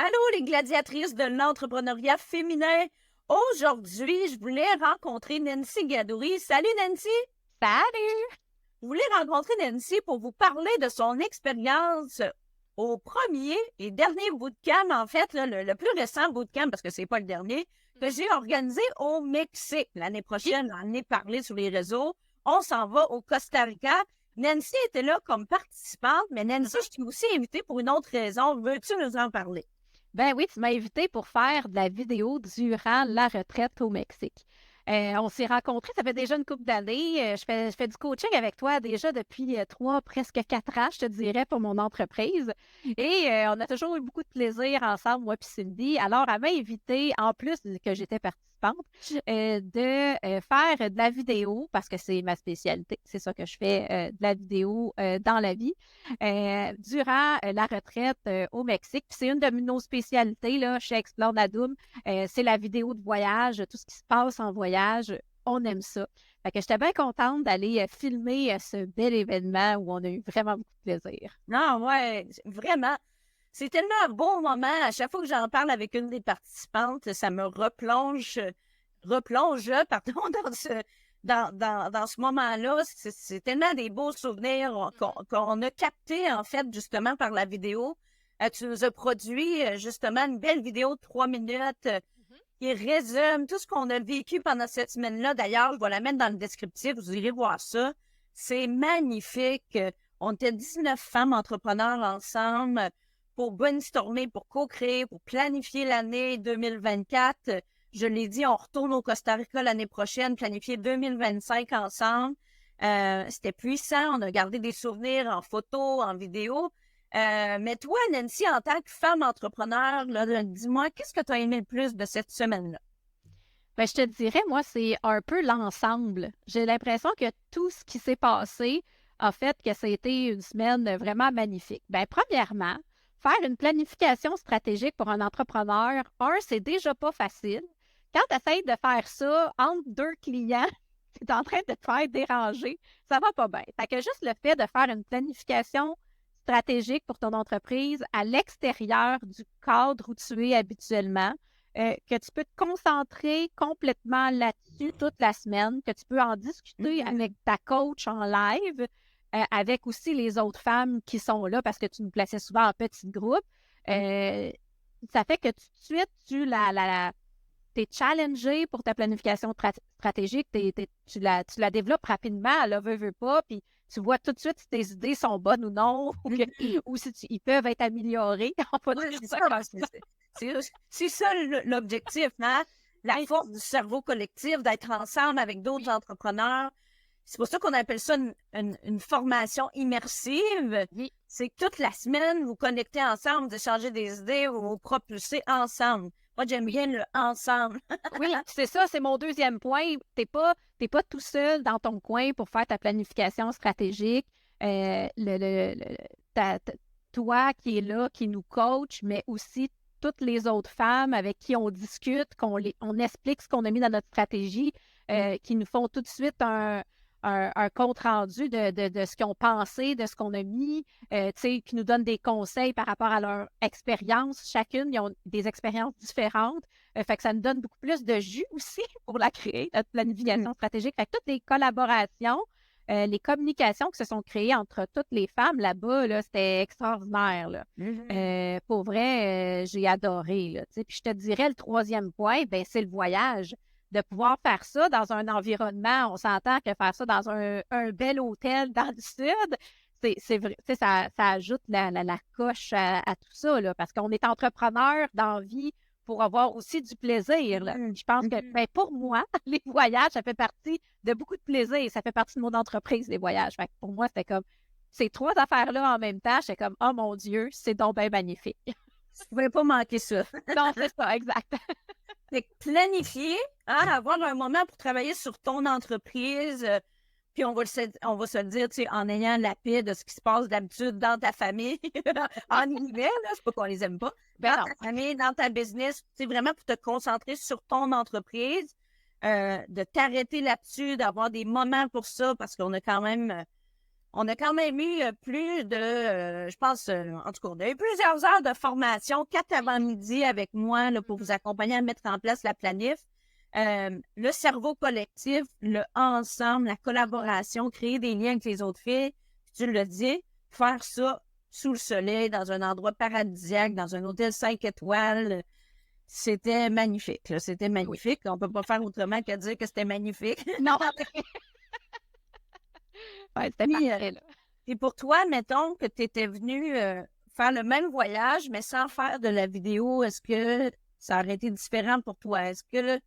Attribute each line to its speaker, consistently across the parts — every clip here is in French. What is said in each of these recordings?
Speaker 1: Allô, les gladiatrices de l'entrepreneuriat féminin. Aujourd'hui, je voulais rencontrer Nancy Gadouri. Salut, Nancy!
Speaker 2: Salut!
Speaker 1: Je voulais rencontrer Nancy pour vous parler de son expérience au premier et dernier bootcamp, en fait, là, le plus récent bootcamp, parce que c'est pas le dernier, que j'ai organisé au Mexique. L'année prochaine, j'en ai parlé sur les réseaux. On s'en va au Costa Rica. Nancy était là comme participante, mais Nancy, je suis aussi invitée pour une autre raison. Veux-tu nous en parler?
Speaker 2: Ben oui, tu m'as invité pour faire de la vidéo durant la retraite au Mexique. On s'est rencontrés, ça fait déjà une couple d'années. Je fais du coaching avec toi déjà depuis 3, presque 4 ans, je te dirais, pour mon entreprise. Et on a toujours eu beaucoup de plaisir ensemble, moi puis Cindy. Alors, elle m'a invité, en plus que j'étais participante, de faire de la vidéo, parce que c'est ma spécialité. C'est ça que je fais, de la vidéo dans la vie. Durant la retraite au Mexique. Puis c'est une de nos spécialités là, chez Explore Nadoum. C'est la vidéo de voyage, tout ce qui se passe en voyage. On aime ça. Fait que j'étais bien contente d'aller filmer ce bel événement où on a eu vraiment beaucoup de plaisir.
Speaker 1: Non, ouais, vraiment. C'est tellement un beau moment. À chaque fois que j'en parle avec une des participantes, ça me replonge, pardon, dans ce moment-là. C'est tellement des beaux souvenirs qu'on a captés, en fait, justement, par la vidéo. Tu nous as produit, justement, une belle vidéo de 3 minutes qui résume tout ce qu'on a vécu pendant cette semaine-là. D'ailleurs, je vais la mettre dans le descriptif, vous irez voir ça. C'est magnifique. On était 19 femmes entrepreneurs ensemble pour brainstormer, pour co-créer, pour planifier l'année 2024. Je l'ai dit, on retourne au Costa Rica l'année prochaine, planifier 2025 ensemble. C'était puissant. On a gardé des souvenirs en photo, en vidéo. Mais toi, Nancy, en tant que femme entrepreneur, là, dis-moi, qu'est-ce que tu as aimé le plus de cette semaine-là?
Speaker 2: Ben, je te dirais, moi, c'est un peu l'ensemble. J'ai l'impression que tout ce qui s'est passé a fait que ça a été une semaine vraiment magnifique. Ben, premièrement, faire une planification stratégique pour un entrepreneur, c'est déjà pas facile. Quand tu essaies de faire ça entre deux clients, tu es en train de te faire déranger, ça va pas bien. Fait que juste le fait de faire une planification stratégique pour ton entreprise à l'extérieur du cadre où tu es habituellement, que tu peux te concentrer complètement là-dessus toute la semaine, que tu peux en discuter avec ta coach en live, avec aussi les autres femmes qui sont là parce que tu nous plaçais souvent en petits groupes. Euh, Ça fait que tout de suite, tu es challengé pour ta planification stratégique, tu la développes rapidement, elle veut pas, puis tu vois tout de suite si tes idées sont bonnes ou non, ou si ils peuvent être améliorés. On va
Speaker 1: Oui,
Speaker 2: dire
Speaker 1: c'est
Speaker 2: ça
Speaker 1: ça.
Speaker 2: comme ça.
Speaker 1: C'est ça l'objectif, hein? La force du cerveau collectif, d'être ensemble avec d'autres entrepreneurs. C'est pour ça qu'on appelle ça une formation immersive.
Speaker 2: Oui,
Speaker 1: C'est que toute la semaine, vous connectez ensemble, vous échangez des idées, vous vous propulsez ensemble. Moi, j'aime
Speaker 2: oui.
Speaker 1: bien le ensemble.
Speaker 2: Oui, c'est ça, c'est mon deuxième point. T'es pas tout seul dans ton coin pour faire ta planification stratégique. Toi qui es là, qui nous coach, mais aussi toutes les autres femmes avec qui on discute, on explique ce qu'on a mis dans notre stratégie, qui nous font tout de suite un compte rendu de ce qu'ils ont pensé, de ce qu'on a mis, qui nous donnent des conseils par rapport à leur expérience. Chacune, ils ont des expériences différentes. Fait que ça nous donne beaucoup plus de jus aussi pour la créer, notre planification stratégique. Fait que toutes les collaborations, les communications qui se sont créées entre toutes les femmes là-bas, là, c'était extraordinaire. Là. Pour vrai, j'ai adoré. Là, puis je te dirais, le troisième point, ben, c'est le voyage. De pouvoir faire ça dans un environnement, on s'entend que faire ça dans un bel hôtel dans le sud, c'est vrai, ça ajoute la coche à tout ça, là, parce qu'on est entrepreneur dans la vie pour avoir aussi du plaisir. Là. Je pense que ben, pour moi, les voyages, ça fait partie de beaucoup de plaisir. Ça fait partie de mon entreprise, les voyages. Fait que pour moi, c'était comme ces trois affaires-là en même temps, j'étais comme oh mon Dieu, c'est donc bien magnifique.
Speaker 1: Je ne pouvais pas manquer ça.
Speaker 2: Non, c'est ça, exact.
Speaker 1: Fait que planifier, hein, avoir un moment pour travailler sur ton entreprise, puis on va se le dire, tu sais, en ayant la paix de ce qui se passe d'habitude dans ta famille, en hiver, là, c'est pas qu'on les aime pas,
Speaker 2: Ben
Speaker 1: dans
Speaker 2: non.
Speaker 1: ta famille, dans ta business, c'est vraiment pour te concentrer sur ton entreprise, de t'arrêter là-dessus, d'avoir des moments pour ça, parce qu'on a quand même on a quand même eu plus de, je pense, en tout cas, on a eu plusieurs heures de formation, 4 avant-midi avec moi là, pour vous accompagner à mettre en place la planif. Le cerveau collectif, le ensemble, la collaboration, créer des liens avec les autres filles, tu le dis, faire ça sous le soleil, dans un endroit paradisiaque, dans un hôtel 5 étoiles, c'était magnifique. Là, c'était magnifique. On peut pas faire autrement que dire que c'était magnifique.
Speaker 2: Non. Ouais, c'était
Speaker 1: Puis,
Speaker 2: parfait, là.
Speaker 1: Et pour toi, mettons que tu étais venu faire le même voyage, mais sans faire de la vidéo, est-ce que ça aurait été différent pour toi? Est-ce que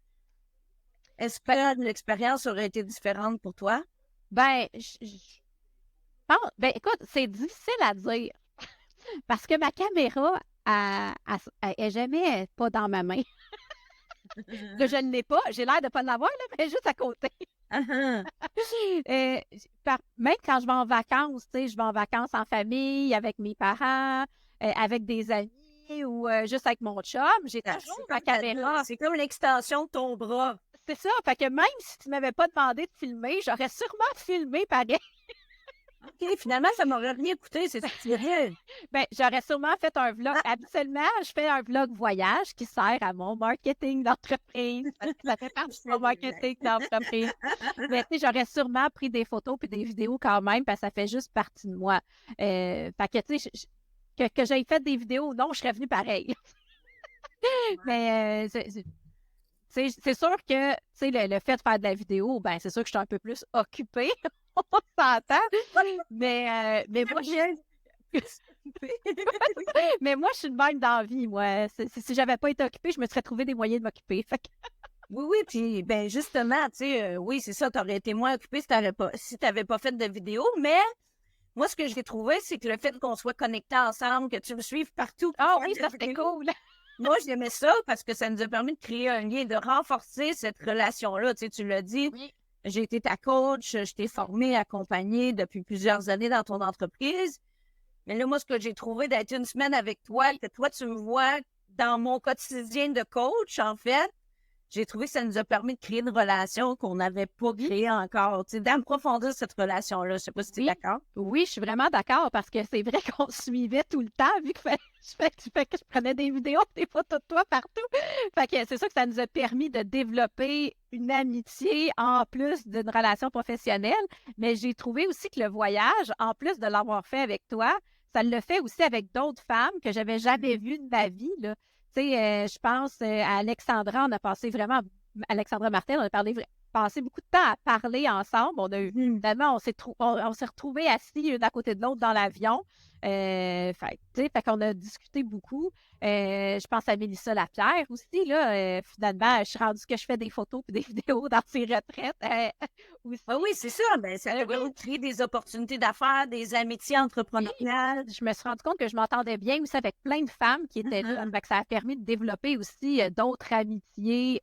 Speaker 1: l'expérience aurait été différente pour toi?
Speaker 2: Ben, ben, écoute, c'est difficile à dire parce que ma caméra, elle est jamais pas dans ma main. Que je ne l'ai pas. J'ai l'air de ne pas l'avoir, là, mais juste à côté. Même quand je vais en vacances, tu sais, je vais en vacances en famille, avec mes parents, avec des amis ou juste avec mon chum, j'ai toujours ma caméra.
Speaker 1: C'est comme l'extension de ton bras.
Speaker 2: C'est ça. Fait que même si tu ne m'avais pas demandé de filmer, j'aurais sûrement filmé pareil.
Speaker 1: OK, finalement, ça m'aurait rien coûté, c'est sérieux.
Speaker 2: Ben, j'aurais sûrement fait un vlog. Habituellement, je fais un vlog voyage qui sert à mon marketing d'entreprise. Ça fait partie de mon marketing d'entreprise. Mais tu sais, j'aurais sûrement pris des photos puis des vidéos quand même parce que ça fait juste partie de moi. Fait que tu sais, que j'aie fait des vidéos ou non, je serais venue pareil. Mais c'est sûr que le fait de faire de la vidéo, ben c'est sûr que je suis un peu plus occupée. On s'entend. Mais moi, mais moi, je suis une même d'envie, moi. Si j'avais pas été occupée, je me serais trouvé des moyens de m'occuper. Fait que...
Speaker 1: Oui, puis ben justement, tu sais, oui, c'est ça, t'aurais été moins occupée si t'avais pas fait de vidéo, mais moi, ce que j'ai trouvé, c'est que le fait qu'on soit connectés ensemble, que tu me suives partout.
Speaker 2: Ah oui, ça c'était cool.
Speaker 1: Moi, j'aimais ça parce que ça nous a permis de créer un lien, de renforcer cette relation-là. Tu sais, tu l'as dit,
Speaker 2: Oui.
Speaker 1: j'ai été ta coach, je t'ai formée, accompagnée depuis plusieurs années dans ton entreprise. Mais là, moi, ce que j'ai trouvé d'être une semaine avec toi, que toi, tu me vois dans mon quotidien de coach, en fait, j'ai trouvé que ça nous a permis de créer une relation qu'on n'avait pas créée encore, tu sais, d'approfondir cette relation-là. Je sais pas si tu es d'accord.
Speaker 2: Oui, je suis vraiment d'accord parce que c'est vrai qu'on se suivait tout le temps vu que je prenais des vidéos, des photos de toi partout. Fait que c'est ça que ça nous a permis de développer une amitié en plus d'une relation professionnelle. Mais j'ai trouvé aussi que le voyage, en plus de l'avoir fait avec toi, ça le fait aussi avec d'autres femmes que j'avais jamais vues de ma vie, là. Tu sais, je pense à Alexandra, on a passé vraiment, Alexandra Martin, on a passé beaucoup de temps à parler ensemble. On a eu, finalement, on s'est retrouvés assis l'une à côté de l'autre dans l'avion. Fait qu'on a discuté beaucoup. Je pense à Mélissa Lapierre aussi, là. Finalement, je suis rendue que je fais des photos et des vidéos dans ses retraites. Aussi.
Speaker 1: Ah oui, c'est ça. Ben, ça a créé des opportunités d'affaires, des amitiés entrepreneuriales.
Speaker 2: Je me suis rendu compte que je m'entendais bien aussi avec plein de femmes qui étaient là. Fait que ça a permis de développer aussi d'autres amitiés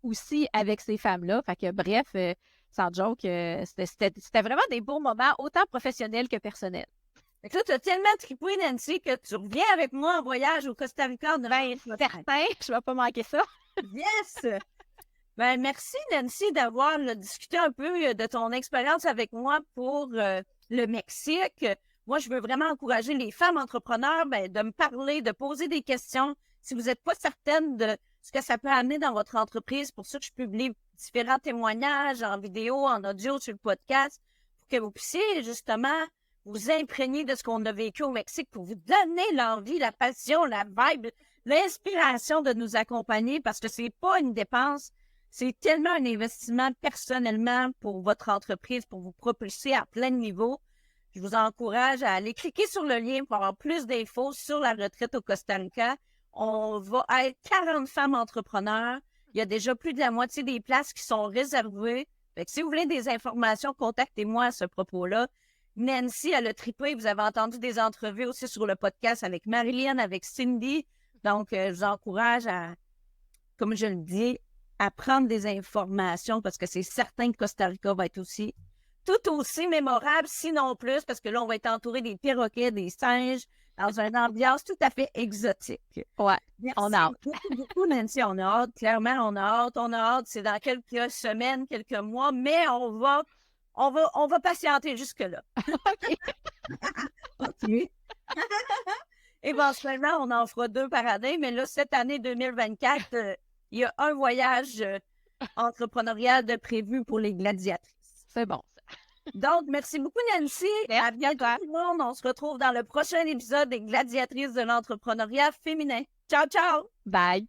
Speaker 2: aussi avec ces femmes-là. Fait que bref, sans joke, c'était vraiment des beaux moments, autant professionnels que personnels.
Speaker 1: Fait que là, tu as tellement trippé, Nancy, que tu reviens avec moi en voyage au Costa Rica.
Speaker 2: Ben, certain, je ne vais pas manquer ça.
Speaker 1: Yes! Ben, merci, Nancy, d'avoir discuté un peu de ton expérience avec moi pour le Mexique. Moi, je veux vraiment encourager les femmes entrepreneurs de me parler, de poser des questions. Si vous n'êtes pas certaine de ce que ça peut amener dans votre entreprise, pour ça que je publie différents témoignages en vidéo, en audio sur le podcast, pour que vous puissiez justement vous imprégner de ce qu'on a vécu au Mexique, pour vous donner l'envie, la passion, la vibe, l'inspiration de nous accompagner, parce que c'est pas une dépense. C'est tellement un investissement personnellement pour votre entreprise, pour vous propulser à plein de niveaux. Je vous encourage à aller cliquer sur le lien pour avoir plus d'infos sur la retraite au Costa Rica. On va être 40 femmes entrepreneurs. Il y a déjà plus de la moitié des places qui sont réservées. Fait que si vous voulez des informations, contactez-moi à ce propos-là. Nancy, elle a trippé. Vous avez entendu des entrevues aussi sur le podcast avec Marilyn, avec Cindy. Donc, je vous encourage à, comme je le dis, à prendre des informations parce que c'est certain que Costa Rica va être aussi tout aussi mémorable, sinon plus, parce que là, on va être entouré des perroquets, des singes, dans une ambiance tout à fait exotique.
Speaker 2: Ouais,
Speaker 1: merci
Speaker 2: on a hâte.
Speaker 1: beaucoup, Nancy, on a hâte. Clairement, on a hâte. C'est dans quelques semaines, quelques mois, mais on on va patienter jusque-là.
Speaker 2: OK.
Speaker 1: Éventuellement, on en fera 2 par année, mais là, cette année 2024, il y a un voyage entrepreneurial de prévu pour les gladiatrices.
Speaker 2: C'est bon, ça.
Speaker 1: Donc, merci beaucoup, Nancy.
Speaker 2: Merci,
Speaker 1: À bientôt,
Speaker 2: toi.
Speaker 1: tout le monde. On se retrouve dans le prochain épisode des gladiatrices de l'entrepreneuriat féminin. Ciao, ciao!
Speaker 2: Bye.